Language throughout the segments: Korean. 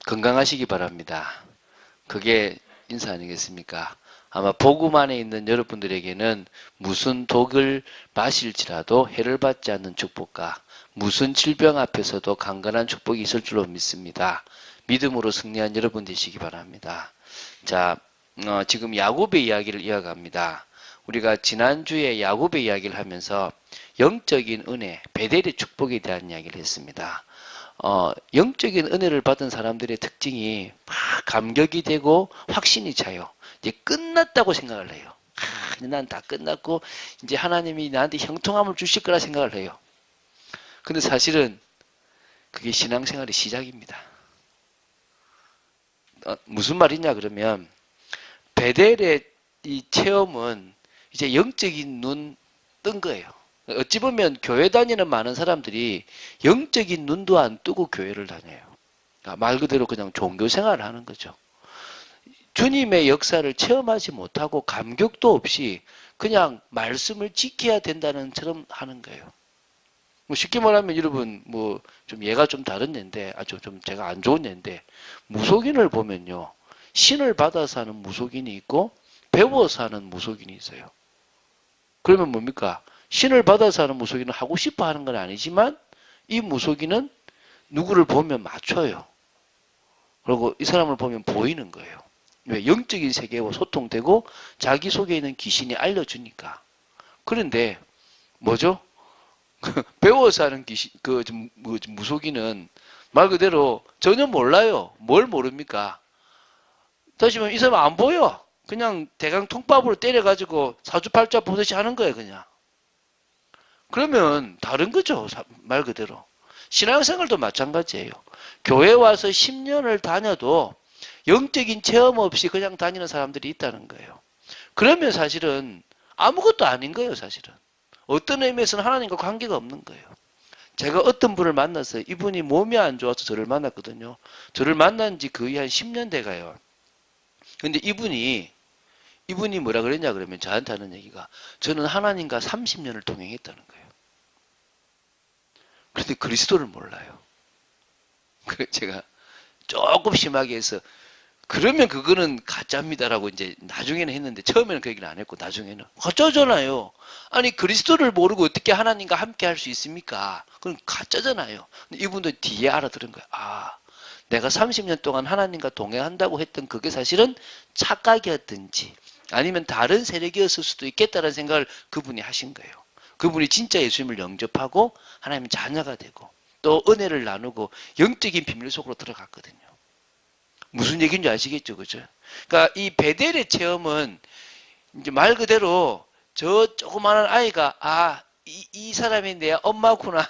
건강하시기 바랍니다. 그게 인사 아니겠습니까? 아마 복음 안에 있는 여러분들에게는 무슨 독을 마실지라도 해를 받지 않는 축복과 무슨 질병 앞에서도 강건한 축복이 있을 줄로 믿습니다. 믿음으로 승리한 여러분 되시기 바랍니다. 자, 지금 야곱의 이야기를 이어갑니다. 우리가 지난주에 야곱의 이야기를 하면서 영적인 은혜, 베델의 축복에 대한 이야기를 했습니다. 영적인 은혜를 받은 사람들의 특징이 막 감격이 되고 확신이 차요. 이제 끝났다고 생각을 해요. 이제 난 다 끝났고 이제 하나님이 나한테 형통함을 주실 거라 생각을 해요. 근데 사실은 그게 신앙생활의 시작입니다. 무슨 말이냐 그러면 베델의 이 체험은 이제 영적인 눈 뜬 거예요. 어찌 보면 교회 다니는 많은 사람들이 영적인 눈도 안 뜨고 교회를 다녀요. 말 그대로 그냥 종교 생활을 하는 거죠. 주님의 역사를 체험하지 못하고 감격도 없이 그냥 말씀을 지켜야 된다는 처럼 하는 거예요. 뭐 쉽게 말하면 여러분 뭐 좀 얘가 좀 다른 예인데 아주 좀 제가 안 좋은 예인데 무속인을 보면요. 신을 받아서 하는 무속인이 있고 배워서 하는 무속인이 있어요. 그러면 뭡니까? 신을 받아서 하는 무속인은 하고 싶어 하는 건 아니지만 이 무속인은 누구를 보면 맞춰요. 그리고 이 사람을 보면 보이는 거예요. 왜? 영적인 세계와 소통되고 자기 속에 있는 귀신이 알려주니까. 그런데 뭐죠? 배워서 하는 귀신, 무속인은 말 그대로 전혀 몰라요. 뭘 모릅니까? 다시 말하면 이 사람 안 보여. 그냥 대강 통밥으로 때려가지고 사주팔자 보듯이 하는 거예요, 그냥. 그러면 다른 거죠, 말 그대로. 신앙생활도 마찬가지예요. 교회 와서 10년을 다녀도 영적인 체험 없이 그냥 다니는 사람들이 있다는 거예요. 그러면 사실은 아무것도 아닌 거예요, 사실은. 어떤 의미에서는 하나님과 관계가 없는 거예요. 제가 어떤 분을 만나서 이분이 몸이 안 좋아서 저를 만났거든요. 저를 만난 지 거의 한 10년 돼가요. 근데 이분이 뭐라 그랬냐 그러면 저한테 하는 얘기가 저는 하나님과 30년을 동행했다는 거예요. 그런데 그리스도를 몰라요. 그래서 제가 조금 심하게 해서 그러면 그거는 가짜입니다라고 이제 나중에는 했는데 처음에는 그 얘기를 안 했고 나중에는 가짜잖아요. 아니 그리스도를 모르고 어떻게 하나님과 함께 할 수 있습니까? 그건 가짜잖아요. 근데 이분도 뒤에 알아들은 거예요. 아, 내가 30년 동안 하나님과 동행한다고 했던 그게 사실은 착각이었든지 아니면 다른 세력이었을 수도 있겠다는 생각을 그분이 하신 거예요. 그분이 진짜 예수님을 영접하고 하나님의 자녀가 되고 또 은혜를 나누고 영적인 비밀 속으로 들어갔거든요. 무슨 얘기인지 아시겠죠, 그죠? 그러니까 이 베델의 체험은 이제 말 그대로 저 조그마한 아이가 이 사람이 내 엄마구나,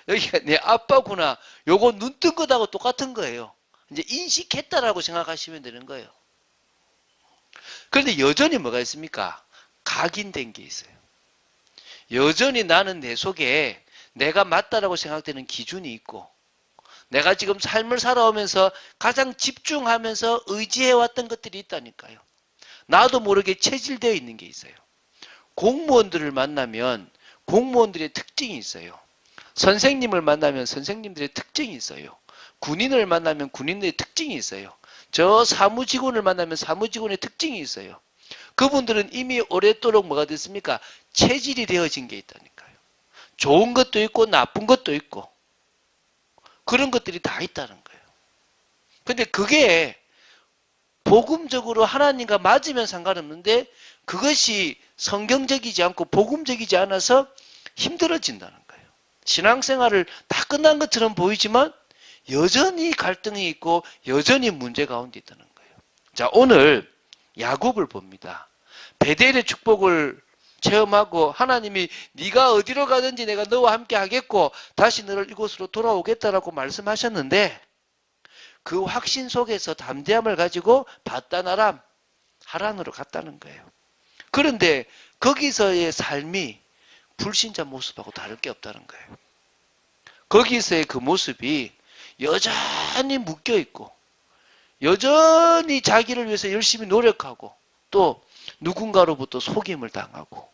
여기가 내 아빠구나, 요거 눈 뜬 것하고 똑같은 거예요. 이제 인식했다라고 생각하시면 되는 거예요. 그런데 여전히 뭐가 있습니까? 각인된 게 있어요. 여전히 나는 내 속에 내가 맞다라고 생각되는 기준이 있고 내가 지금 삶을 살아오면서 가장 집중하면서 의지해왔던 것들이 있다니까요. 나도 모르게 체질되어 있는 게 있어요. 공무원들을 만나면 공무원들의 특징이 있어요. 선생님을 만나면 선생님들의 특징이 있어요. 군인을 만나면 군인들의 특징이 있어요. 저 사무직원을 만나면 사무직원의 특징이 있어요. 그분들은 이미 오랫도록 뭐가 됐습니까? 체질이 되어진 게 있다니까요. 좋은 것도 있고 나쁜 것도 있고 그런 것들이 다 있다는 거예요. 근데 그게 복음적으로 하나님과 맞으면 상관없는데 그것이 성경적이지 않고 복음적이지 않아서 힘들어진다는 거예요. 신앙생활을 다 끝난 것처럼 보이지만 여전히 갈등이 있고 여전히 문제 가운데 있다는 거예요. 자, 오늘 야곱을 봅니다. 베델의 축복을 체험하고 하나님이 네가 어디로 가든지 내가 너와 함께 하겠고 다시 너를 이곳으로 돌아오겠다라고 말씀하셨는데 그 확신 속에서 담대함을 가지고 바다나람 하란으로 갔다는 거예요. 그런데 거기서의 삶이 불신자 모습하고 다를 게 없다는 거예요. 거기서의 그 모습이 여전히 묶여 있고 여전히 자기를 위해서 열심히 노력하고 또 누군가로부터 속임을 당하고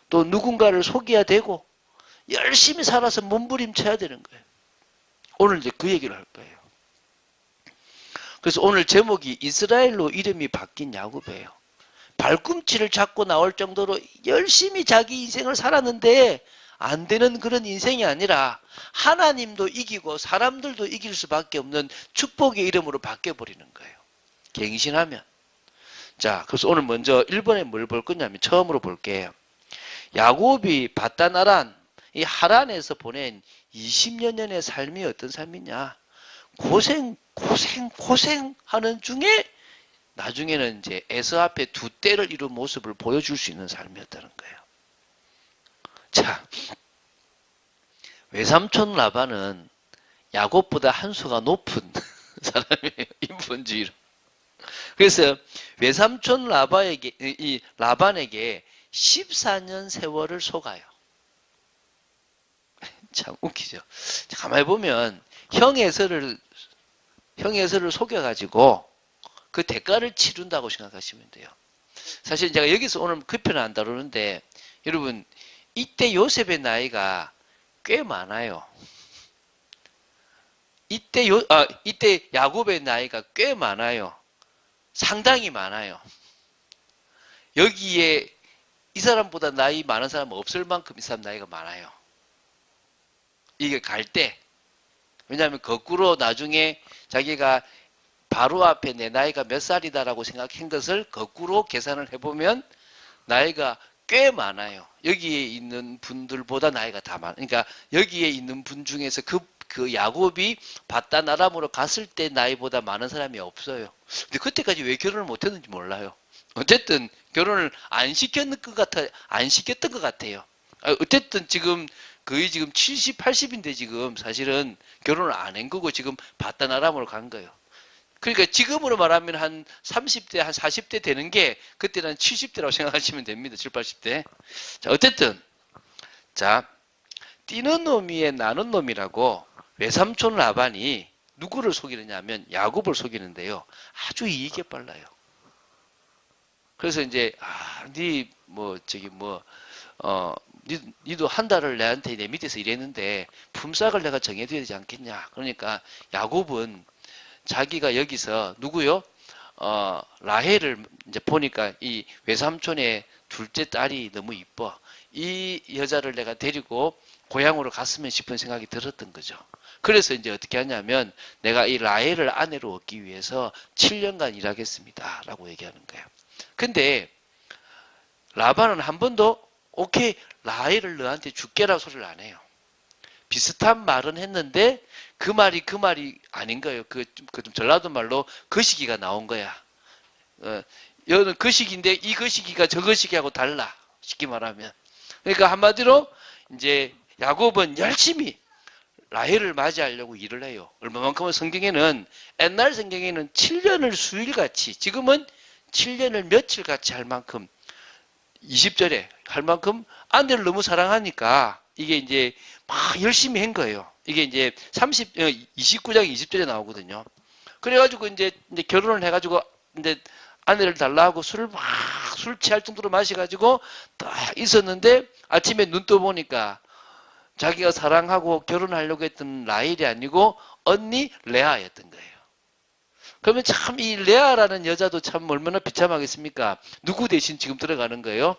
또 누군가를 속여야 되고 열심히 살아서 몸부림쳐야 되는 거예요. 오늘 이제 그 얘기를 할 거예요. 그래서 오늘 제목이 이스라엘로 이름이 바뀐 야곱이에요. 발꿈치를 잡고 나올 정도로 열심히 자기 인생을 살았는데 안 되는 그런 인생이 아니라 하나님도 이기고 사람들도 이길 수밖에 없는 축복의 이름으로 바뀌어버리는 거예요. 갱신하면. 자, 그래서 오늘 먼저 1번에 뭘 볼 거냐면 처음으로 볼게요. 야곱이 바다나란 이 하란에서 보낸 20년의 삶이 어떤 삶이냐. 고생하는 중에 나중에는 이제 에서 앞에 두 때를 이룬 모습을 보여줄 수 있는 삶이었다는 거예요. 자, 외삼촌 라반은 야곱보다 한 수가 높은 사람이에요. 인본주의로. 그래서 외삼촌 라반에게 14년 세월을 속아요. 참 웃기죠. 가만히 보면 형 에서를 속여가지고 그 대가를 치른다고 생각하시면 돼요. 사실 제가 여기서 오늘 그 편은 안 다루는데 여러분 이때 요셉의 나이가 꽤 많아요. 이때 야곱의 나이가 꽤 많아요. 상당히 많아요. 여기에 이 사람보다 나이 많은 사람은 없을 만큼 이 사람 나이가 많아요. 이게 갈 때. 왜냐하면 거꾸로 나중에 자기가 바로 앞에 내 나이가 몇 살이다라고 생각한 것을 거꾸로 계산을 해보면 나이가 꽤 많아요. 여기에 있는 분들보다 나이가 다 많아요. 그러니까 여기에 있는 분 중에서 그 야곱이 바다나람으로 갔을 때 나이보다 많은 사람이 없어요. 근데 그때까지 왜 결혼을 못했는지 몰라요. 어쨌든 결혼을 안 시켰던 것 같아요. 어쨌든 지금 거의 지금 70, 80인데 지금 사실은 결혼을 안 한 거고 지금 바다나람으로 간 거예요. 그러니까 지금으로 말하면 한 30대, 한 40대 되는 게 그때는 70대라고 생각하시면 됩니다. 7, 80대. 자, 어쨌든. 자, 뛰는 놈이에 나는 놈이라고 외삼촌 라반이 누구를 속이느냐 하면 야곱을 속이는데요. 아주 이익에 빨라요. 그래서 이제, 니도 한 달을 내한테 내 밑에서 일했는데 품삯을 내가 정해줘야 되지 않겠냐. 그러니까 야곱은 자기가 여기서 누구요? 라헬을 이제 보니까 이 외삼촌의 둘째 딸이 너무 이뻐. 이 여자를 내가 데리고 고향으로 갔으면 싶은 생각이 들었던 거죠. 그래서 이제 어떻게 하냐면 내가 이 라헬을 아내로 얻기 위해서 7년간 일하겠습니다. 라고 얘기하는 거예요. 근데 라반은 한 번도 오케이 라헬을 너한테 줄게라고 소리를 안 해요. 비슷한 말은 했는데 그 말이 아닌 거예요. 좀 전라도 말로 거시기가 나온 거야. 여는 거시기인데 이 거시기가 저 거시기하고 달라. 쉽게 말하면. 그러니까 한마디로 이제 야곱은 열심히 라헬을 맞이하려고 일을 해요. 얼마만큼은 옛날 성경에는 7년을 수일같이, 지금은 7년을 며칠같이 할 만큼 20절에 할 만큼 아내를 너무 사랑하니까 이게 이제 막 열심히 한 거예요. 이게 이제 29장 20절에 나오거든요. 그래가지고 이제 결혼을 해가지고 이제 아내를 달라 하고 술 취할 정도로 마셔가지고 딱 있었는데 아침에 눈 떠보니까 자기가 사랑하고 결혼하려고 했던 라헬이 아니고 언니 레아였던 거예요. 그러면 참 이 레아라는 여자도 참 얼마나 비참하겠습니까? 누구 대신 지금 들어가는 거예요?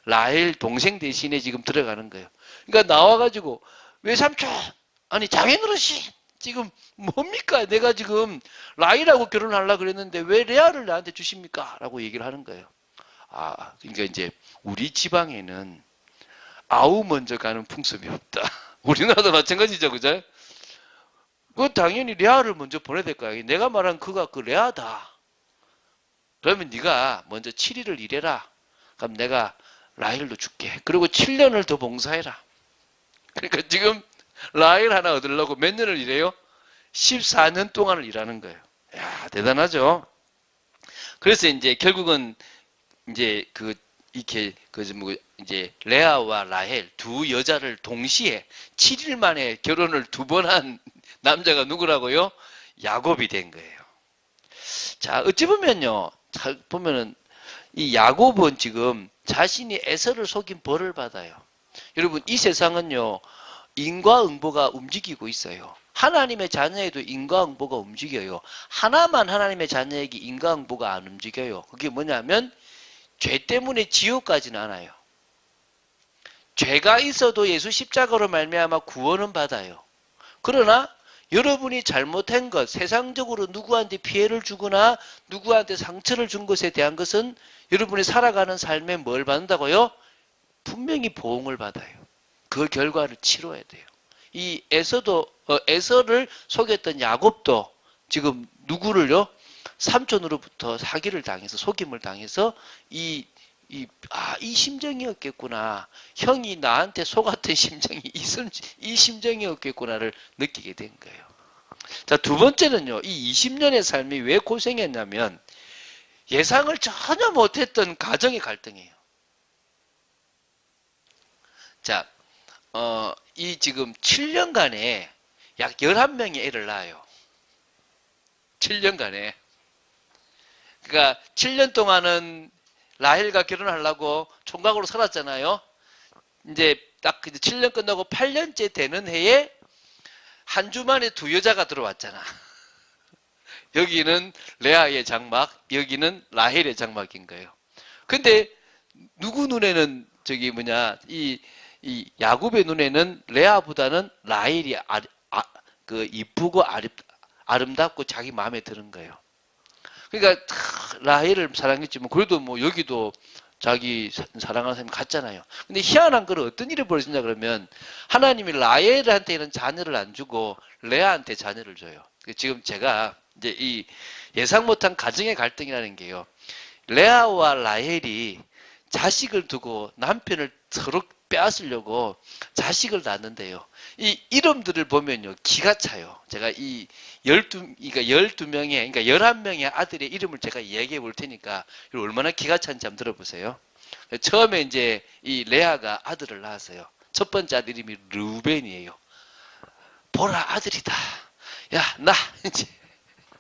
라헬 동생 대신에 지금 들어가는 거예요. 그러니까 나와가지고 외삼촌 아니 장인어르신 지금 뭡니까? 내가 지금 라헬하고 결혼하려고 그랬는데 왜 레아를 나한테 주십니까? 라고 얘기를 하는 거예요. 그러니까 이제 우리 지방에는 아우 먼저 가는 풍습이 없다. 우리나라도 마찬가지죠, 그죠? 그 당연히 레아를 먼저 보내야 될 거야. 내가 말한 그가 그 레아다. 그러면 네가 먼저 7일을 일해라. 그럼 내가 라헬도 줄게. 그리고 7년을 더 봉사해라. 그러니까 지금 라헬 하나 얻으려고 몇 년을 일해요? 14년 동안을 일하는 거예요. 야, 대단하죠? 그래서 이제 결국은 이제 이제 레아와 라헬 두 여자를 동시에 7일 만에 결혼을 2번 한 남자가 누구라고요? 야곱이 된 거예요. 자, 어찌 보면요. 잘 보면은 이 야곱은 지금 자신이 에서를 속인 벌을 받아요. 여러분, 이 세상은요. 인과응보가 움직이고 있어요. 하나님의 자녀에도 인과응보가 움직여요. 하나만 하나님의 자녀에게 인과응보가 안 움직여요. 그게 뭐냐면 죄 때문에 지옥 가지는 않아요. 죄가 있어도 예수 십자가로 말미암아 구원은 받아요. 그러나 여러분이 잘못한 것, 세상적으로 누구한테 피해를 주거나 누구한테 상처를 준 것에 대한 것은 여러분이 살아가는 삶에 뭘 받는다고요? 분명히 보응을 받아요. 그 결과를 치러야 돼요. 이 에서를 속였던 야곱도 지금 누구를요? 삼촌으로부터 사기를 당해서 속임을 당해서 이 심정이었겠구나. 형이 나한테 속았던 심정이 이 심정이었겠구나를 느끼게 된 거예요. 자, 두 번째는요. 이 20년의 삶이 왜 고생했냐면 예상을 전혀 못했던 가정의 갈등이에요. 자, 이 지금 7년간에 약 11명의 애를 낳아요. 7년간에. 그러니까 7년 동안은 라헬과 결혼하려고 총각으로 살았잖아요. 이제 딱 7년 끝나고 8년째 되는 해에 한 주 만에 두 여자가 들어왔잖아. 여기는 레아의 장막, 여기는 라헬의 장막인 거예요. 근데 누구 눈에는 이 야곱의 눈에는 레아보다는 라헬이 이쁘고 아름답고 자기 마음에 드는 거예요. 그러니까 라헬을 사랑했지만 그래도 뭐 여기도 자기 사랑하는 사람이 같잖아요. 근데 희한한 건 어떤 일이 벌어지냐 그러면 하나님이 라헬한테는 자녀를 안 주고 레아한테 자녀를 줘요. 지금 제가 이제 이 예상 못한 가정의 갈등이라는 게요. 레아와 라헬이 자식을 두고 남편을 서로 빼앗으려고 자식을 낳는데요. 이 이름들을 보면요. 기가 차요. 제가 그러니까 12명의, 그러니까 11명의 아들의 이름을 제가 이야기해 볼 테니까 얼마나 기가 찬지 한번 들어보세요. 처음에 이제 이 레아가 아들을 낳았어요. 첫 번째 아들 이름이 르우벤이에요. 보라, 아들이다. 야, 나 이제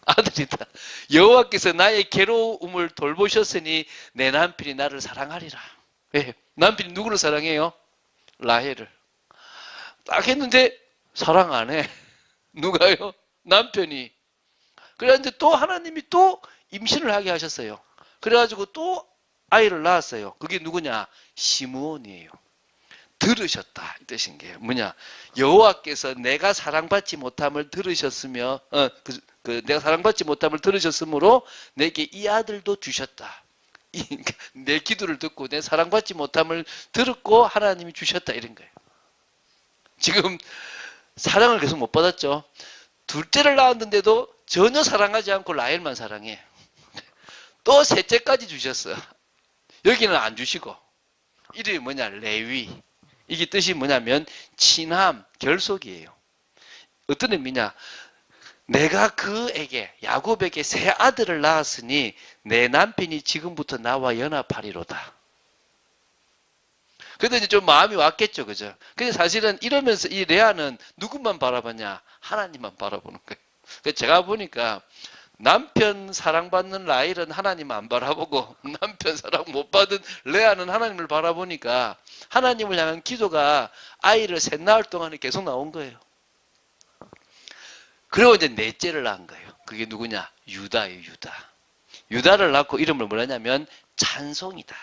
아들이다. 여호와께서 나의 괴로움을 돌보셨으니 내 남편이 나를 사랑하리라. 왜? 남편이 누구를 사랑해요? 라헬을. 딱 했는데 사랑 안 해. 누가요? 남편이. 그래서 또 하나님이 또 임신을 하게 하셨어요. 그래가지고 또 아이를 낳았어요. 그게 누구냐? 시므온이에요. 들으셨다 이 뜻인 게 뭐냐? 여호와께서 내가 사랑받지 못함을 들으셨으며 내가 사랑받지 못함을 들으셨으므로 내게 이 아들도 주셨다. 내 기도를 듣고 내 사랑받지 못함을 들었고 하나님이 주셨다 이런 거예요. 지금 사랑을 계속 못 받았죠. 둘째를 낳았는데도 전혀 사랑하지 않고 라헬만 사랑해. 또 셋째까지 주셨어요. 여기는 안 주시고 이름이 뭐냐? 레위. 이게 뜻이 뭐냐면 친함, 결속이에요. 어떤 의미냐? 내가 그에게 야곱에게 세 아들을 낳았으니 내 남편이 지금부터 나와 연합하리로다. 그래도 이제 좀 마음이 왔겠죠, 그죠? 근데 사실은 이러면서 이 레아는 누구만 바라봤냐? 하나님만 바라보는 거예요. 그래서 제가 보니까 남편 사랑받는 라헬은 하나님 안 바라보고 남편 사랑 못 받은 레아는 하나님을 바라보니까 하나님을 향한 기도가 아이를 셋 낳을 동안에 계속 나온 거예요. 그리고 이제 넷째를 낳은 거예요. 그게 누구냐? 유다예요, 유다. 유다를 낳고 이름을 뭐라 하냐면 찬송이다.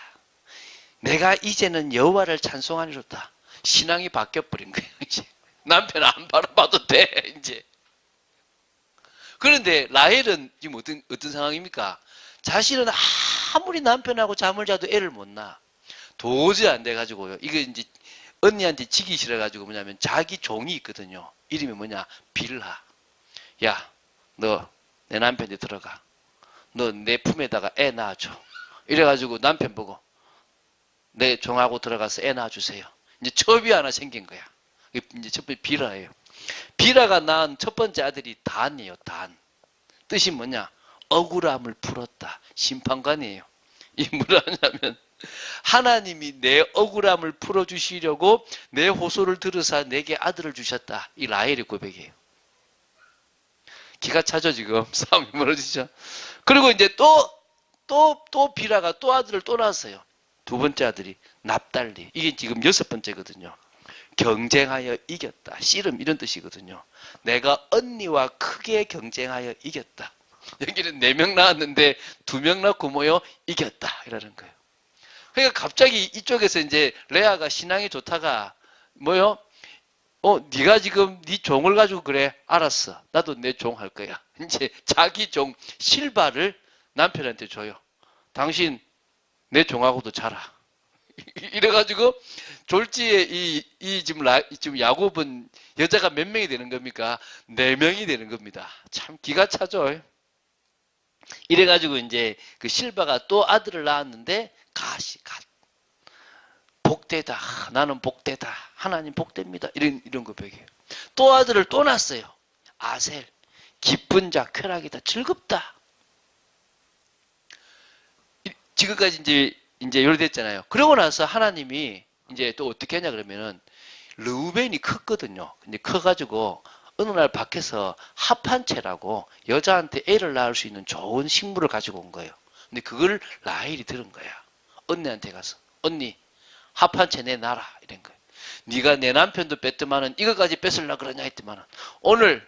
내가 이제는 여호와를 찬송하리로다. 신앙이 바뀌어버린 거예요. 이제 남편 안 바라봐도 돼. 이제. 그런데 라헬은 지금 어떤 상황입니까? 자신은 아무리 남편하고 잠을 자도 애를 못 낳아. 도저히 안 돼가지고요. 이거 이제 언니한테 지기 싫어가지고 뭐냐면 자기 종이 있거든요. 이름이 뭐냐? 빌하. 야, 너 내 남편한테 들어가. 너 내 품에다가 애 낳아줘. 이래가지고 남편 보고 내 종하고 들어가서 애 낳아주세요. 이제 첩이 하나 생긴 거야. 이제 첫 번째 빌하예요. 빌하가 낳은 첫 번째 아들이 단이에요. 단. 뜻이 뭐냐? 억울함을 풀었다. 심판관이에요. 이 뭐라 하냐면 하나님이 내 억울함을 풀어주시려고 내 호소를 들으사 내게 아들을 주셨다. 이 라헬의 고백이에요. 기가 차죠 지금. 싸움이 벌어지죠. 그리고 이제 또 빌하가 또 아들을 또 낳았어요. 두 번째 아들이 납달리. 이게 지금 6번째거든요. 경쟁하여 이겼다. 씨름 이런 뜻이거든요. 내가 언니와 크게 경쟁하여 이겼다. 여기는 4명 나왔는데 2명 낳고 뭐요? 이겼다. 이라는 거예요. 그러니까 갑자기 이쪽에서 이제 레아가 신앙이 좋다가 뭐요? 네가 지금 네 종을 가지고 그래. 알았어. 나도 내 종 할 거야. 이제 자기 종 실바를 남편한테 줘요. 당신 내 종하고도 자라. 이래가지고 졸지에 지금 야곱은 여자가 몇 명이 되는 겁니까? 4명이 되는 겁니다. 참 기가 차죠. 이래가지고 이제 그 실바가 또 아들을 낳았는데 갓. 복되다. 나는 복되다. 하나님 복됩니다. 이런 고백이에요. 또 아들을 또 낳았어요. 아셀. 기쁜 자, 쾌락이다. 즐겁다. 지금까지 이제 요리됐잖아요. 그러고 나서 하나님이 이제 또 어떻게 하냐 그러면은 르우벤이 컸거든요. 근데 커가지고 어느 날 밖에서 합한채라고 여자한테 애를 낳을 수 있는 좋은 식물을 가지고 온 거예요. 근데 그걸 라헬이 들은 거야. 언니한테 가서 언니 합한채 내놔라 이런 거예요. 네가 내 남편도 뺐더만은 이거까지 뺏으려고 그러냐 했더만은 오늘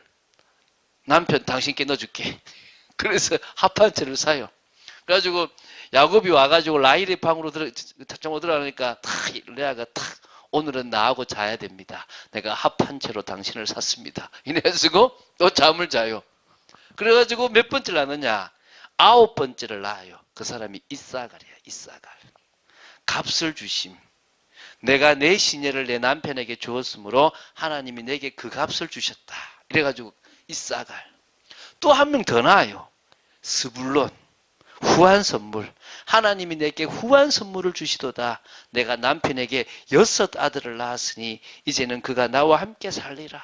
남편 당신께 넣어줄게. 그래서 합한채를 사요. 그래가지고 야곱이 와가지고 라헬의 방으로 들어가니까 탁 레아가 탁 오늘은 나하고 자야 됩니다. 내가 합한 채로 당신을 샀습니다. 이래가지고 또 잠을 자요. 그래가지고 몇 번째를 낳느냐? 9번째를 낳아요. 그 사람이 이사갈이야. 이사갈. 값을 주심. 내가 내 시녀를 내 남편에게 주었으므로 하나님이 내게 그 값을 주셨다. 이래가지고 이사갈. 또 한 명 더 낳아요. 스불론. 후한 선물. 하나님이 내게 후한 선물을 주시도다. 내가 남편에게 6 아들을 낳았으니 이제는 그가 나와 함께 살리라.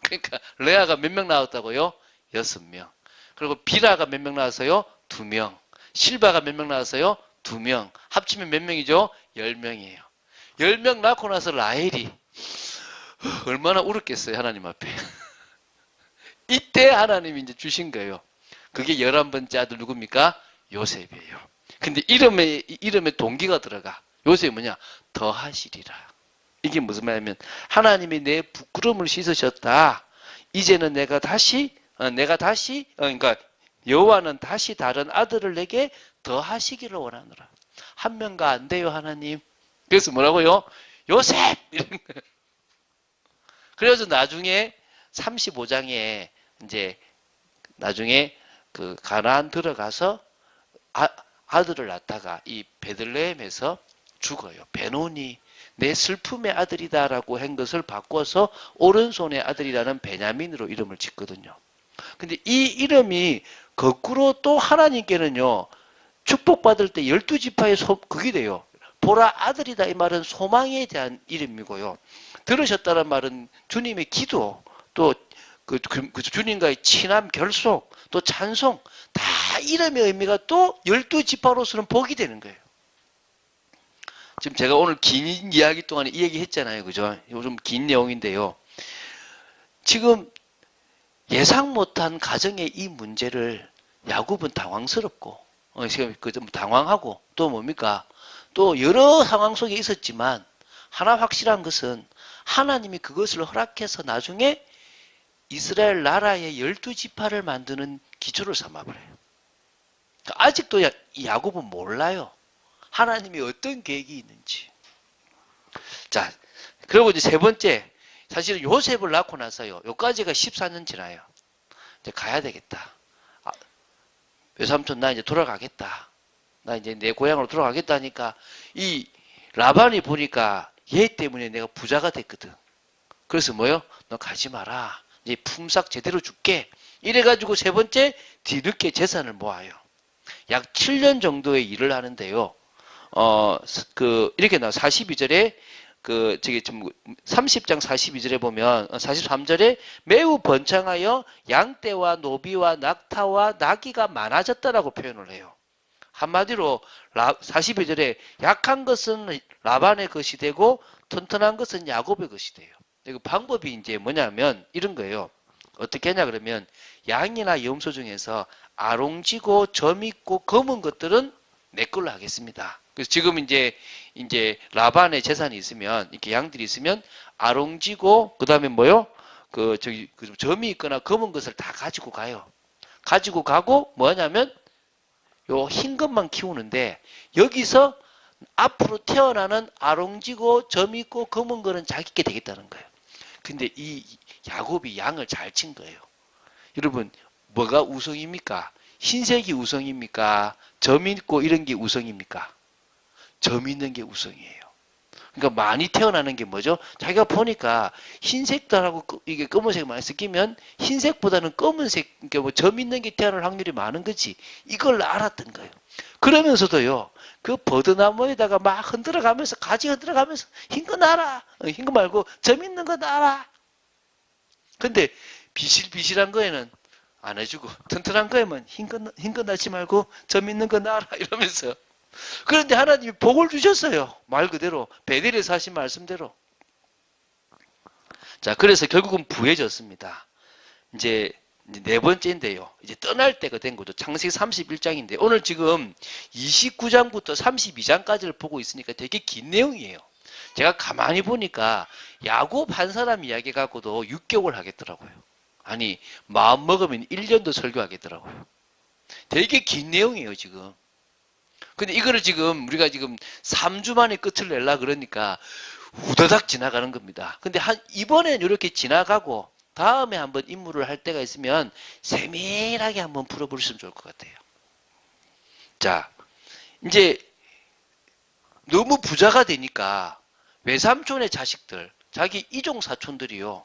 그러니까 레아가 몇 명 낳았다고요? 6명. 그리고 비라가 몇 명 낳았어요? 2명. 실바가 몇 명 낳았어요? 2명. 합치면 몇 명이죠? 10명이에요. 10명 낳고 나서 라헬이 얼마나 울었겠어요, 하나님 앞에. 이때 하나님이 이제 주신 거예요. 그게 11번째 아들 누굽니까? 요셉이에요. 근데 이름에 동기가 들어가. 요셉이 뭐냐? 더하시리라. 이게 무슨 말이냐면 하나님이 내 부끄러움을 씻으셨다. 이제는 내가 다시 그러니까 여호와는 다시 다른 아들을 내게 더하시기를 원하노라. 한 명가 안 돼요, 하나님. 그래서 뭐라고요? 요셉! 이런 거예요. 그래서 나중에 35장에 이제 나중에 그 가나안 들어가서 아들을 낳다가 이 베들레헴에서 죽어요. 베논이 내 슬픔의 아들이다라고 한 것을 바꿔서 오른손의 아들이라는 베냐민으로 이름을 짓거든요. 근데 이 이름이 거꾸로 또 하나님께는요. 축복받을 때 12지파의 그게 돼요. 보라 아들이다 이 말은 소망에 대한 이름이고요. 들으셨다는 말은 주님의 기도 또 그 주님과의 친함 결속 또 찬송 다 이름의 의미가 또 12지파로서는 복이 되는 거예요. 지금 제가 오늘 긴 이야기 동안에 이 얘기 했잖아요. 그죠? 이거 좀 긴 내용인데요. 지금 예상 못한 가정의 이 문제를 야곱은 당황스럽고 지금 좀 당황하고 또 뭡니까? 또 여러 상황 속에 있었지만 하나 확실한 것은 하나님이 그것을 허락해서 나중에 이스라엘 나라의 12지파를 만드는 기초를 삼아버려요. 아직도 야곱은 몰라요. 하나님이 어떤 계획이 있는지. 자, 그리고 이제 3번째. 사실은 요셉을 낳고 나서요. 여기까지가 14년 지나요. 이제 가야 되겠다. 외삼촌 나 이제 돌아가겠다. 나 이제 내 고향으로 돌아가겠다니까 이 라반이 보니까 얘 때문에 내가 부자가 됐거든. 그래서 뭐요? 너 가지 마라. 이제 품삯 제대로 줄게. 이래가지고 3번째 뒤늦게 재산을 모아요. 약 7년 정도의 일을 하는데요. 이렇게 나와 42절에 지금 30장 42절에 보면 43절에 매우 번창하여 양떼와 노비와 낙타와 나귀가 많아졌다라고 표현을 해요. 한마디로 42절에 약한 것은 라반의 것이 되고 튼튼한 것은 야곱의 것이 돼요. 그 방법이 이제 뭐냐면 이런 거예요. 어떻게 하냐 그러면 양이나 염소 중에서 아롱지고 점 있고 검은 것들은 내 걸로 하겠습니다. 그래서 지금 이제 라반의 재산이 있으면, 이렇게 양들이 있으면 아롱지고, 그 다음에 뭐요? 그 점이 있거나 검은 것을 다 가지고 가요. 가지고 가고 뭐냐면 요 흰 것만 키우는데, 여기서 앞으로 태어나는 아롱지고 점 있고 검은 거는 자기게 되겠다는 거예요. 근데 이 야곱이 양을 잘 친 거예요. 여러분, 뭐가 우성입니까? 흰색이 우성입니까? 점 있고 이런 게 우성입니까? 점 있는 게 우성이에요. 그러니까 많이 태어나는 게 뭐죠? 자기가 보니까 흰색들하고 이게 검은색 많이 섞이면 흰색보다는 검은색, 그러니까 뭐 점 있는 게 태어날 확률이 많은 거지. 이걸 알았던 거예요. 그러면서도요, 그 버드나무에다가 막 흔들어가면서, 가지 흔들어가면서, 흰 거 놔라. 흰 거 말고 점 있는 거 놔라. 근데 비실비실한 거에는 안 해주고, 튼튼한 거에만 흰 거 놔지 말고 점 있는 거 놔라. 이러면서. 그런데 하나님이 복을 주셨어요. 말 그대로. 베델에서 하신 말씀대로. 자, 그래서 결국은 부해졌습니다. 이제 네 번째인데요. 이제 떠날 때가 된 거죠. 창세기 31장인데 오늘 지금 29장부터 32장까지를 보고 있으니까 되게 긴 내용이에요. 제가 가만히 보니까 야곱 한 사람 이야기 갖고도 6개월 하겠더라고요. 아니, 마음 먹으면 1년도 설교하겠더라고요. 되게 긴 내용이에요, 지금. 근데 이거를 지금 우리가 지금 3주 만에 끝을 낼라 그러니까 우다닥 지나가는 겁니다. 근데 이번엔 이렇게 지나가고 다음에 한번 임무를 할 때가 있으면 세밀하게 한번 풀어보시면 좋을 것 같아요. 자, 이제 너무 부자가 되니까 외삼촌의 자식들, 자기 이종 사촌들이요,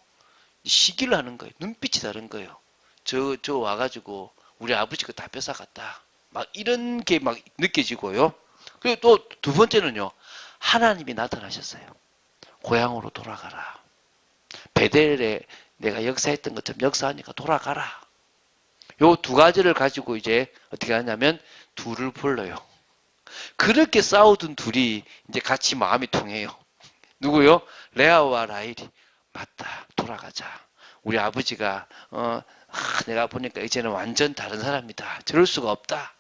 시기를 하는 거예요. 눈빛이 다른 거예요. 저 와가지고 우리 아버지가 다 뺏어갔다. 막 이런 게 막 느껴지고요. 그리고 또 두 번째는요, 하나님이 나타나셨어요. 고향으로 돌아가라. 베델에 내가 역사했던 것처럼 역사하니까 돌아가라. 요 두 가지를 가지고 이제 어떻게 하냐면 둘을 불러요. 그렇게 싸우던 둘이 이제 같이 마음이 통해요. 누구요? 레아와 라헬이. 맞다. 돌아가자. 우리 아버지가 내가 보니까 이제는 완전 다른 사람이다. 저럴 수가 없다.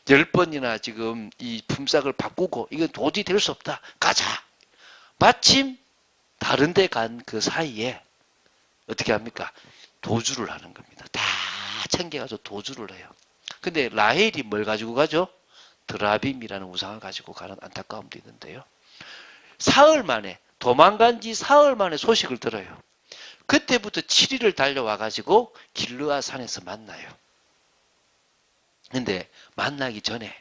10번이나 지금 이 품삯을 바꾸고 이건 도저히 될 수 없다. 가자. 마침 다른 데 간 그 사이에 어떻게 합니까? 도주를 하는 겁니다. 다 챙겨가지고 도주를 해요. 근데 라헬이 뭘 가지고 가죠? 드라빔이라는 우상을 가지고 가는 안타까움도 있는데요. 사흘 만에, 도망간 지 사흘 만에 소식을 들어요. 그때부터 7일을 달려와가지고 길르아 산에서 만나요. 근데 만나기 전에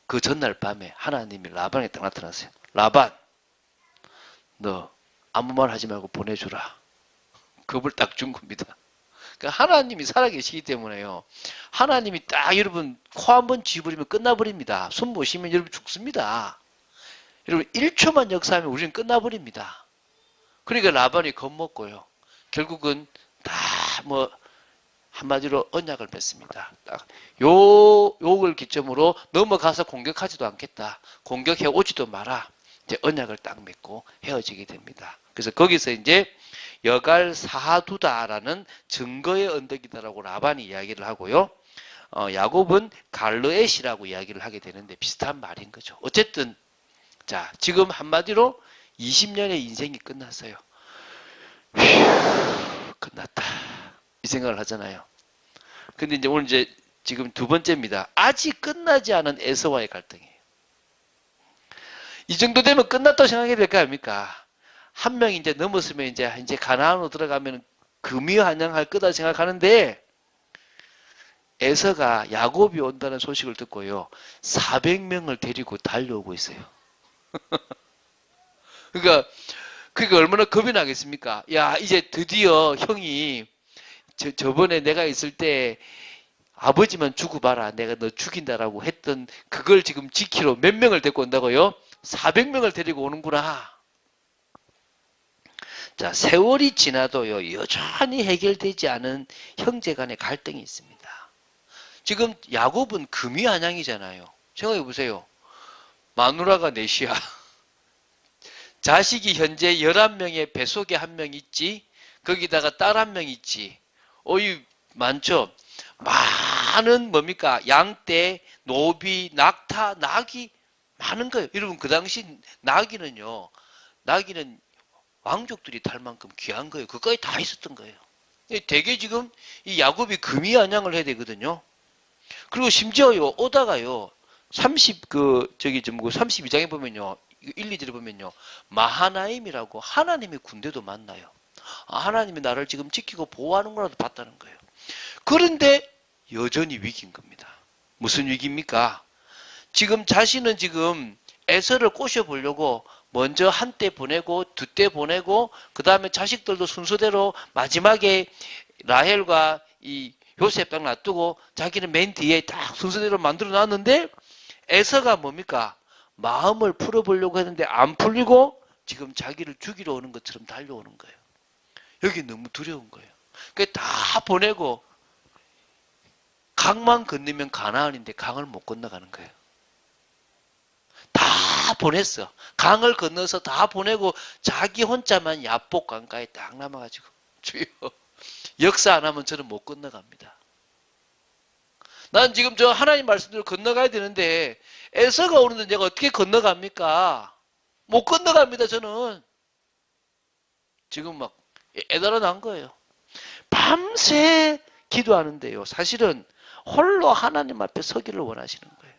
그 전날 밤에 하나님이 라반에 딱 나타났어요. 라반, 너 아무 말 하지 말고 보내주라. 겁을 딱 준 겁니다. 그러니까 하나님이 살아계시기 때문에요. 하나님이 딱 여러분 코 한번 쥐부리면 끝나버립니다. 손 모시면 여러분 죽습니다. 여러분 1초만 역사하면 우리는 끝나버립니다. 그러니까 라반이 겁먹고요. 결국은 다 뭐 한마디로 언약을 맺습니다. 딱 욕을 기점으로 넘어가서 공격하지도 않겠다. 공격해 오지도 마라. 이제 언약을 딱 맺고 헤어지게 됩니다. 그래서 거기서 이제 여갈 사하두다라는 증거의 언덕이다라고 라반이 이야기를 하고요. 야곱은 갈르엣이라고 이야기를 하게 되는데 비슷한 말인 거죠. 어쨌든 자, 지금 한마디로 20년의 인생이 끝났어요. 휴, 끝났다. 이 생각을 하잖아요. 근데 이제 오늘 이제 지금 두 번째입니다. 아직 끝나지 않은 에서와의 갈등이에요. 이 정도 되면 끝났다고 생각해야 될 거 아닙니까? 한 명이 이제 넘었으면 이제 가나안으로 들어가면 금이환영할 거다 생각하는데 에서가 야곱이 온다는 소식을 듣고요. 400명을 데리고 달려오고 있어요. 그러니까 그게 얼마나 겁이 나겠습니까? 야, 이제 드디어 형이 저번에 내가 있을 때 아버지만 주고 봐라. 내가 너 죽인다라고 했던 그걸 지금 지키러 몇 명을 데리고 온다고요? 400명을 데리고 오는구나. 자, 세월이 지나도요, 여전히 해결되지 않은 형제 간의 갈등이 있습니다. 지금 야곱은 금이환양이잖아요. 생각해 보세요. 마누라가 넷이야. 자식이 현재 11명의 뱃속에 한 명 있지. 거기다가 딸 한 명 있지. 어이 많죠. 많은 뭡니까? 양떼, 노비, 낙타, 낙이 많은 거예요. 여러분 그 당시 나귀는 왕족들이 탈 만큼 귀한 거예요. 그까지 다 있었던 거예요. 되게 지금 이 야곱이 금이 안양을 해야 되거든요. 그리고 심지어요, 오다가요, 32장에 보면요, 1, 2절에 보면요, 마하나임이라고 하나님의 군대도 만나요. 하나님이 나를 지금 지키고 보호하는 거라도 봤다는 거예요. 그런데 여전히 위기인 겁니다. 무슨 위기입니까? 자신은 에서를 꼬셔보려고 먼저 한 때 보내고 두 때 보내고 그 다음에 자식들도 순서대로 마지막에 라헬과 이 요셉 딱 놔두고 자기는 맨 뒤에 딱 순서대로 만들어 놨는데 에서가 뭡니까? 마음을 풀어보려고 했는데 안 풀리고 지금 자기를 죽이러 오는 것처럼 달려오는 거예요. 여기 너무 두려운 거예요. 다 보내고 강만 건너면 가나안인데 강을 못 건너가는 거예요. 다 보냈어. 강을 건너서 다 보내고 자기 혼자만 야복 강가에 딱 남아가지고 주여 역사 안 하면 저는 못 건너갑니다. 난 지금 저 하나님 말씀대로 건너가야 되는데 에서가 오는데 내가 어떻게 건너갑니까? 못 건너갑니다. 저는 지금 막 애달아 난 거예요. 밤새 기도하는데요. 사실은 홀로 하나님 앞에 서기를 원하시는 거예요.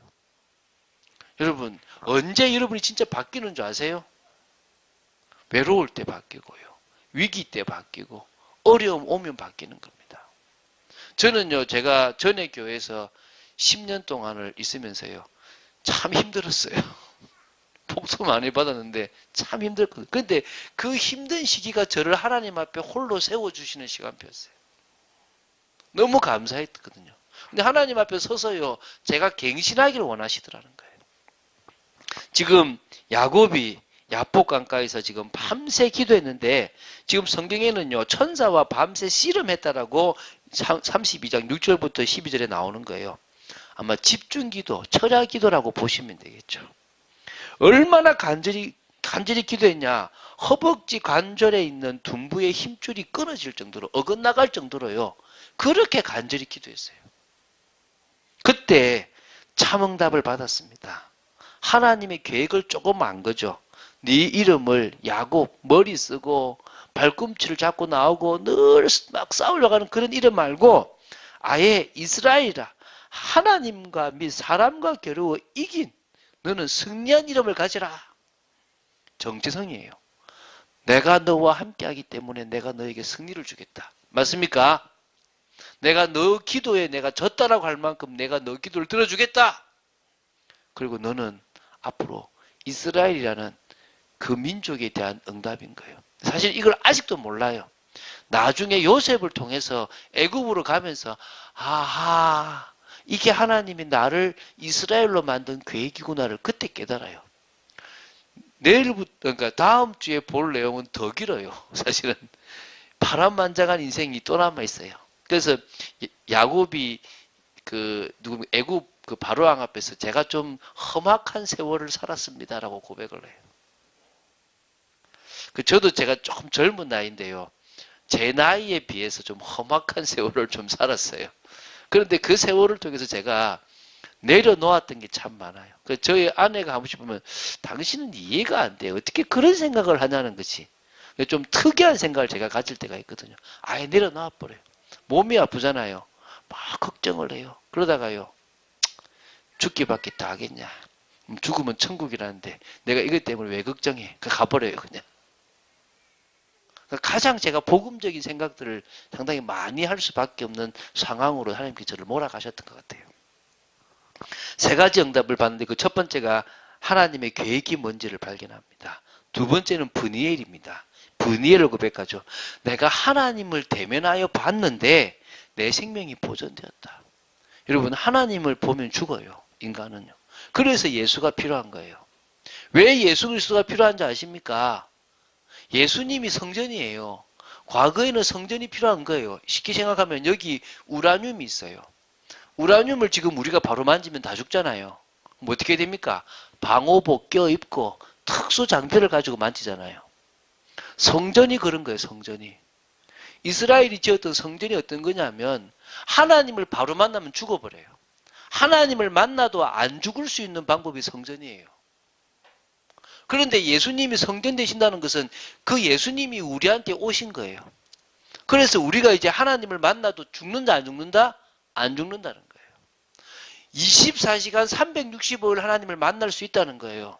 여러분 언제 여러분이 진짜 바뀌는 줄 아세요? 외로울 때 바뀌고요. 위기 때 바뀌고 어려움 오면 바뀌는 겁니다. 저는요. 제가 전에 교회에서 10년 동안을 있으면서요. 참 힘들었어요. 복도 많이 받았는데 참 힘들거든요. 그런데 그 힘든 시기가 저를 하나님 앞에 홀로 세워주시는 시간표였어요. 너무 감사했거든요. 근데 하나님 앞에 서서요. 제가 갱신하기를 원하시더라는 거예요. 지금 야곱이 야복 강가에서 지금 밤새 기도했는데 지금 성경에는요. 천사와 밤새 씨름했다라고 32장 6절부터 12절에 나오는 거예요. 아마 집중기도, 철야기도라고 보시면 되겠죠. 얼마나 간절히 기도했냐. 허벅지 관절에 있는 둔부의 힘줄이 끊어질 정도로 어긋나갈 정도로요. 그렇게 간절히 기도했어요. 그때 참응답을 받았습니다. 하나님의 계획을 조금 안 거죠. 네 이름을 야곱 머리 쓰고 발꿈치를 잡고 나오고 늘 막 싸우려고 하는 그런 이름 말고 아예 이스라엘이라 하나님과 및 사람과 겨루어 이긴 너는 승리한 이름을 가지라. 정체성이에요. 내가 너와 함께하기 때문에 내가 너에게 승리를 주겠다. 맞습니까? 내가 너 기도에 내가 졌다라고 할 만큼 내가 너 기도를 들어주겠다. 그리고 너는 앞으로 이스라엘이라는 그 민족에 대한 응답인 거예요. 사실 이걸 아직도 몰라요. 나중에 요셉을 통해서 애굽으로 가면서 아하 이게 하나님이 나를 이스라엘로 만든 계획이구나를 그때 깨달아요. 내일부터 그러니까 다음 주에 볼 내용은 더 길어요. 사실은 파란만장한 인생이 또 남아 있어요. 그래서 야곱이 애굽 그 바로왕 앞에서 제가 좀 험악한 세월을 살았습니다라고 고백을 해요. 저도 제가 조금 젊은 나이인데요. 제 나이에 비해서 좀 험악한 세월을 좀 살았어요. 그런데 그 세월을 통해서 제가 내려놓았던 게 참 많아요. 저희 아내가 한 번씩 보면 당신은 이해가 안 돼요. 어떻게 그런 생각을 하냐는 것이. 좀 특이한 생각을 제가 가질 때가 있거든요. 아예 내려놔 버려요. 몸이 아프잖아요. 막 걱정을 해요. 그러다가요. 죽기밖에 더 하겠냐. 죽으면 천국이라는데 내가 이것 때문에 왜 걱정해. 가버려요 그냥. 가장 제가 복음적인 생각들을 상당히 많이 할 수밖에 없는 상황으로 하나님께서 저를 몰아가셨던 것 같아요. 세 가지 응답을 받는데 그 첫 번째가 하나님의 계획이 뭔지를 발견합니다. 두 번째는 브니엘입니다. 브니엘을 고백하죠. 내가 하나님을 대면하여 봤는데 내 생명이 보존되었다. 여러분 하나님을 보면 죽어요. 인간은요. 그래서 예수가 필요한 거예요. 왜 예수 그리스도가 필요한지 아십니까? 예수님이 성전이에요. 과거에는 성전이 필요한 거예요. 쉽게 생각하면 여기 우라늄이 있어요. 우라늄을 지금 우리가 바로 만지면 다 죽잖아요. 뭐 어떻게 됩니까? 방호복 껴입고 특수 장비를 가지고 만지잖아요. 성전이 그런 거예요. 성전이. 이스라엘이 지었던 성전이 어떤 거냐면 하나님을 바로 만나면 죽어버려요. 하나님을 만나도 안 죽을 수 있는 방법이 성전이에요. 그런데 예수님이 성전 되신다는 것은 그 예수님이 우리한테 오신 거예요. 그래서 우리가 이제 하나님을 만나도 죽는다 안 죽는다? 안 죽는다는 거예요. 24시간 365일 하나님을 만날 수 있다는 거예요.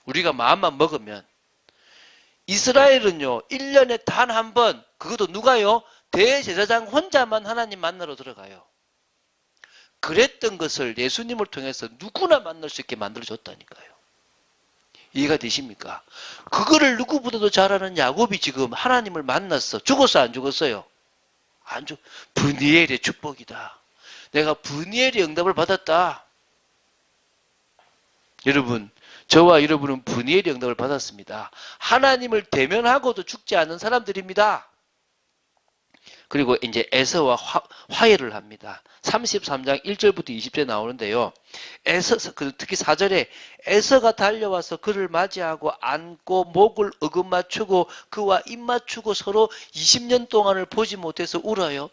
우리가 마음만 먹으면. 이스라엘은요, 1년에 단 한 번, 그것도 누가요? 대제사장 혼자만 하나님 만나러 들어가요. 그랬던 것을 예수님을 통해서 누구나 만날 수 있게 만들어줬다니까요. 이해가 되십니까? 그거를 누구보다도 잘 아는 야곱이 지금 하나님을 만났어. 죽었어, 안 죽었어요? 안 죽. 브니엘의 축복이다. 내가 브니엘의 응답을 받았다. 여러분, 저와 여러분은 브니엘의 응답을 받았습니다. 하나님을 대면하고도 죽지 않는 사람들입니다. 그리고 이제 에서와 화해를 합니다. 33장 1절부터 20절 나오는데요. 특히 4절에 에서가 달려와서 그를 맞이하고 안고 목을 어긋맞추고 그와 입 맞추고 서로 20년 동안을 보지 못해서 울어요.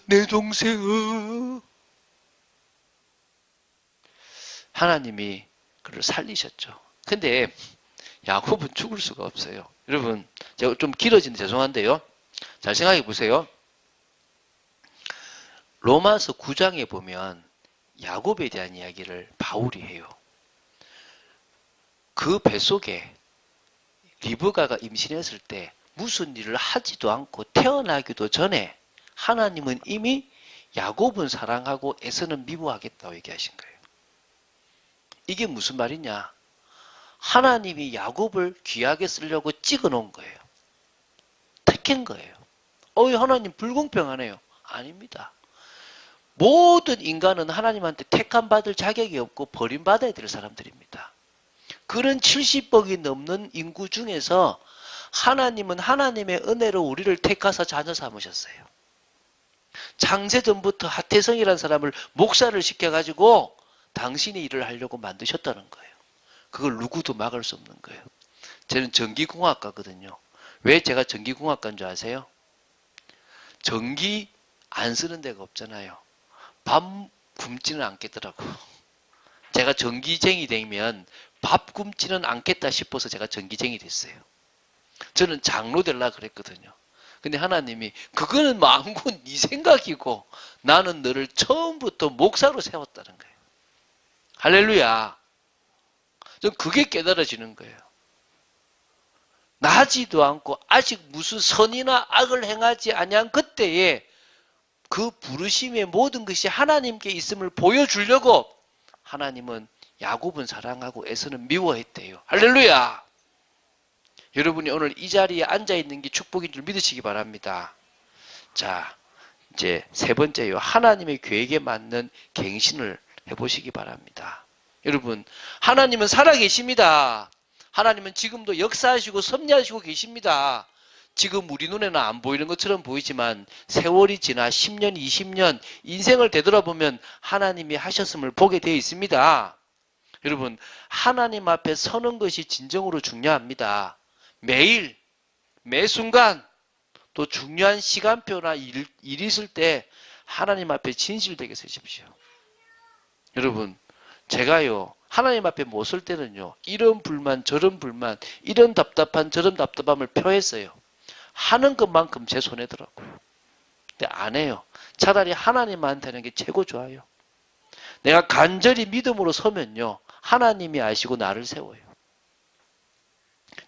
내 동생. 하나님이 그를 살리셨죠. 근데 야곱은 죽을 수가 없어요. 여러분, 제가 좀 길어지는데 죄송한데요. 잘 생각해 보세요. 로마서 9장에 보면 야곱에 대한 이야기를 바울이 해요. 그 뱃속에 리브가가 임신했을 때 무슨 일을 하지도 않고 태어나기도 전에 하나님은 이미 야곱은 사랑하고 에서는 미워하겠다고 얘기하신 거예요. 이게 무슨 말이냐? 하나님이 야곱을 귀하게 쓰려고 찍어 놓은 거예요. 택한 거예요. 하나님 불공평하네요. 아닙니다. 모든 인간은 하나님한테 택함 받을 자격이 없고 버림받아야 될 사람들입니다. 그런 70억이 넘는 인구 중에서 하나님은 하나님의 은혜로 우리를 택하사 자녀 삼으셨어요. 창세전부터 하태성이라는 사람을 목사를 시켜가지고 당신의 일을 하려고 만드셨다는 거예요. 그걸 누구도 막을 수 없는 거예요. 저는 전기공학과거든요. 왜 제가 전기공학과인 줄 아세요? 전기 안 쓰는 데가 없잖아요. 밥 굶지는 않겠더라고. 제가 전기쟁이 되면 밥 굶지는 않겠다 싶어서 제가 전기쟁이 됐어요. 저는 장로 되려고 그랬거든요. 근데 하나님이 그거는 망군 네 생각이고 나는 너를 처음부터 목사로 세웠다는 거예요. 할렐루야. 전 그게 깨달아지는 거예요. 나지도 않고 아직 무슨 선이나 악을 행하지 아니한 그때에 그 부르심의 모든 것이 하나님께 있음을 보여주려고 하나님은 야곱은 사랑하고 에서는 미워했대요. 할렐루야. 여러분이 오늘 이 자리에 앉아있는 게 축복인 줄 믿으시기 바랍니다. 자, 이제 세 번째요. 하나님의 계획에 맞는 갱신을 해보시기 바랍니다. 여러분, 하나님은 살아계십니다. 하나님은 지금도 역사하시고 섭리하시고 계십니다. 지금 우리 눈에는 안 보이는 것처럼 보이지만 세월이 지나 10년, 20년 인생을 되돌아보면 하나님이 하셨음을 보게 되어 있습니다. 여러분, 하나님 앞에 서는 것이 진정으로 중요합니다. 매일, 매 순간, 또 중요한 시간표나 일 있을 때 하나님 앞에 진실되게 서십시오. 여러분, 제가요, 하나님 앞에 못 설 때는요, 이런 불만, 저런 불만, 이런 답답한, 저런 답답함을 표했어요. 하는 것만큼 제 손에 들었고요. 근데 안 해요. 차라리 하나님한테 하는 게 최고 좋아요. 내가 간절히 믿음으로 서면요, 하나님이 아시고 나를 세워요.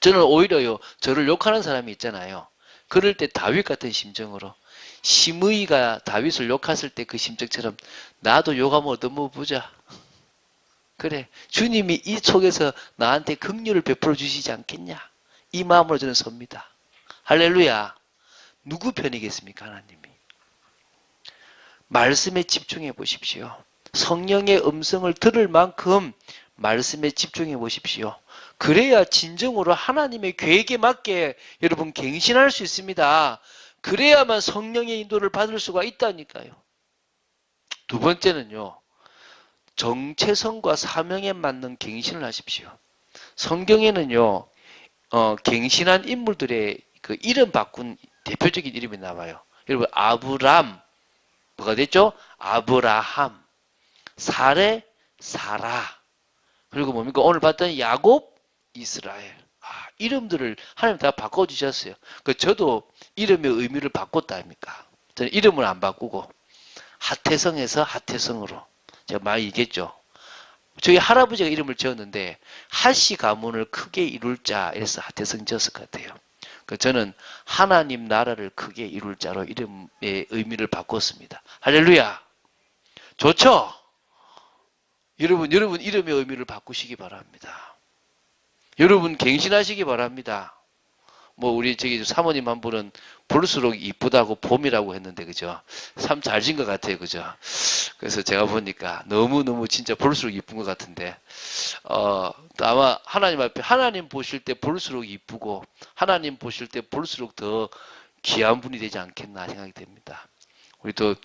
저는 오히려요, 저를 욕하는 사람이 있잖아요. 그럴 때 다윗 같은 심정으로, 시므이가 다윗을 욕했을 때 그 심정처럼 나도 욕하면 얻어먹어 보자. 그래, 주님이 이 속에서 나한테 긍휼을 베풀어 주시지 않겠냐? 이 마음으로 저는 섭니다. 할렐루야. 누구 편이겠습니까, 하나님이? 말씀에 집중해 보십시오. 성령의 음성을 들을 만큼 말씀에 집중해 보십시오. 그래야 진정으로 하나님의 계획에 맞게 여러분 갱신할 수 있습니다. 그래야만 성령의 인도를 받을 수가 있다니까요. 두 번째는요, 정체성과 사명에 맞는 갱신을 하십시오. 성경에는요, 갱신한 인물들의 그 이름 바꾼 대표적인 이름이 나와요. 여러분, 아브람, 뭐가 됐죠? 아브라함, 사레, 사라. 그리고 뭡니까? 오늘 봤던 야곱, 이스라엘. 이름들을 하나님 다 바꿔주셨어요. 저도 이름의 의미를 바꿨다 아닙니까? 저는 이름을 안 바꾸고 하태성에서 하태성으로 제가 많이 얘기했죠. 저희 할아버지가 이름을 지었는데 하씨 가문을 크게 이룰 자 이래서 하태성 지었을 것 같아요. 저는 하나님 나라를 크게 이룰 자로 이름의 의미를 바꿨습니다. 할렐루야. 좋죠? 여러분 이름의 의미를 바꾸시기 바랍니다. 여러분 갱신하시기 바랍니다. 우리 사모님 한 분은 볼수록 이쁘다고 봄이라고 했는데, 그죠? 참 잘 진 것 같아요, 그죠? 그래서 제가 보니까 너무너무 진짜 볼수록 이쁜 것 같은데, 아마 하나님 앞에, 하나님 보실 때 볼수록 이쁘고, 하나님 보실 때 볼수록 더 귀한 분이 되지 않겠나 생각이 됩니다. 우리도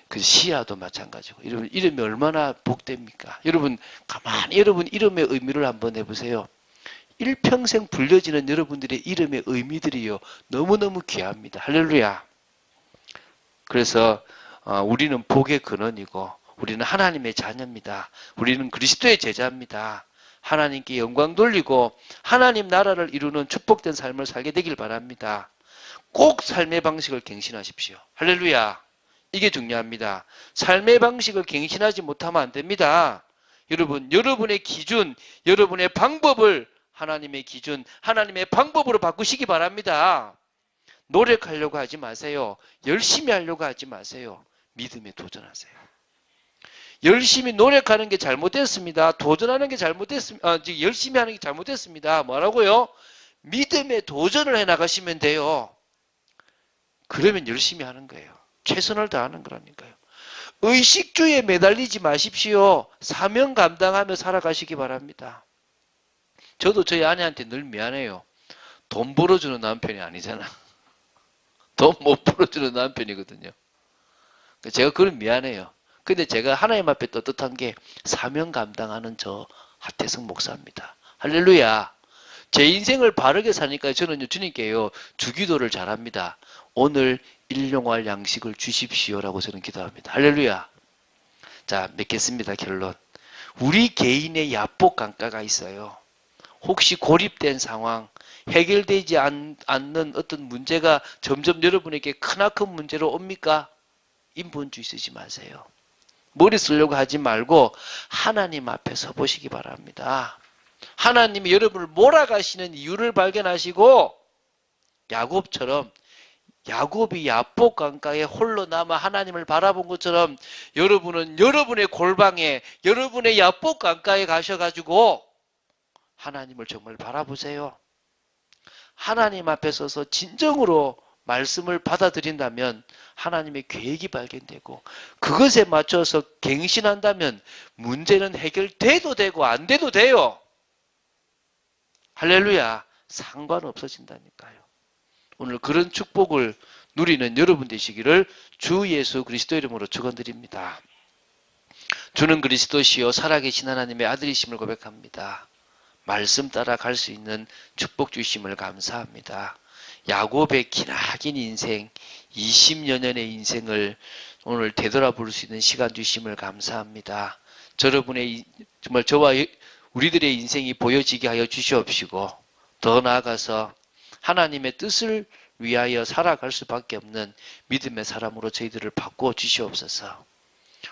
그 시야도 마찬가지고, 여러분, 이름이 얼마나 복됩니까? 여러분, 가만히 여러분 이름의 의미를 한번 해보세요. 일평생 불려지는 여러분들의 이름의 의미들이요. 너무너무 귀합니다. 할렐루야. 그래서 우리는 복의 근원이고 우리는 하나님의 자녀입니다. 우리는 그리스도의 제자입니다. 하나님께 영광 돌리고 하나님 나라를 이루는 축복된 삶을 살게 되길 바랍니다. 꼭 삶의 방식을 갱신하십시오. 할렐루야. 이게 중요합니다. 삶의 방식을 갱신하지 못하면 안 됩니다. 여러분, 여러분의 기준, 여러분의 방법을 하나님의 기준, 하나님의 방법으로 바꾸시기 바랍니다. 노력하려고 하지 마세요. 열심히 하려고 하지 마세요. 믿음에 도전하세요. 열심히 노력하는 게 잘못됐습니다. 도전하는 게 잘못됐습니다. 열심히 하는 게 잘못됐습니다. 뭐라고요? 믿음에 도전을 해 나가시면 돼요. 그러면 열심히 하는 거예요. 최선을 다하는 거라니까요. 의식주의에 매달리지 마십시오. 사명 감당하며 살아가시기 바랍니다. 저도 저희 아내한테 늘 미안해요. 돈 벌어주는 남편이 아니잖아. 돈 못 벌어주는 남편이거든요. 제가 그건 미안해요. 근데 제가 하나님 앞에 떳떳한 게 사명 감당하는 저 하태성 목사입니다. 할렐루야. 제 인생을 바르게 사니까 저는 주님께요. 주기도를 잘합니다. 오늘 일용할 양식을 주십시오라고 저는 기도합니다. 할렐루야. 자, 맺겠습니다. 결론. 우리 개인의 야복 강가가 있어요. 혹시 고립된 상황, 해결되지 않는 어떤 문제가 점점 여러분에게 크나큰 문제로 옵니까? 인본주의 쓰지 마세요. 머리 쓰려고 하지 말고 하나님 앞에 서보시기 바랍니다. 하나님이 여러분을 몰아가시는 이유를 발견하시고 야곱처럼 야곱이 야복 강가에 홀로 남아 하나님을 바라본 것처럼 여러분은 여러분의 골방에 여러분의 야복 강가에 가셔가지고 하나님을 정말 바라보세요. 하나님 앞에 서서 진정으로 말씀을 받아들인다면 하나님의 계획이 발견되고 그것에 맞춰서 갱신한다면 문제는 해결돼도 되고 안 돼도 돼요. 할렐루야. 상관없어진다니까요. 오늘 그런 축복을 누리는 여러분 되시기를 주 예수 그리스도 이름으로 축원드립니다. 주는 그리스도시요 살아계신 하나님의 아들이심을 고백합니다. 말씀 따라 갈 수 있는 축복 주심을 감사합니다. 야곱의 기나긴 인생, 20여 년의 인생을 오늘 되돌아볼 수 있는 시간 주심을 감사합니다. 여러분의 정말 저와 우리들의 인생이 보여지게 하여 주시옵시고 더 나아가서 하나님의 뜻을 위하여 살아갈 수밖에 없는 믿음의 사람으로 저희들을 바꾸어 주시옵소서.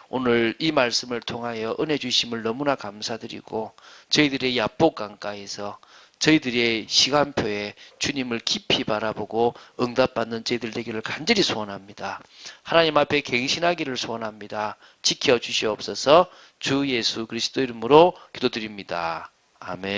오늘 이 말씀을 통하여 은혜 주심을 너무나 감사드리고 저희들의 야복 강가에서 저희들의 시간표에 주님을 깊이 바라보고 응답받는 저희들 되기를 간절히 소원합니다. 하나님 앞에 갱신하기를 소원합니다. 지켜주시옵소서. 주 예수 그리스도 이름으로 기도드립니다. 아멘.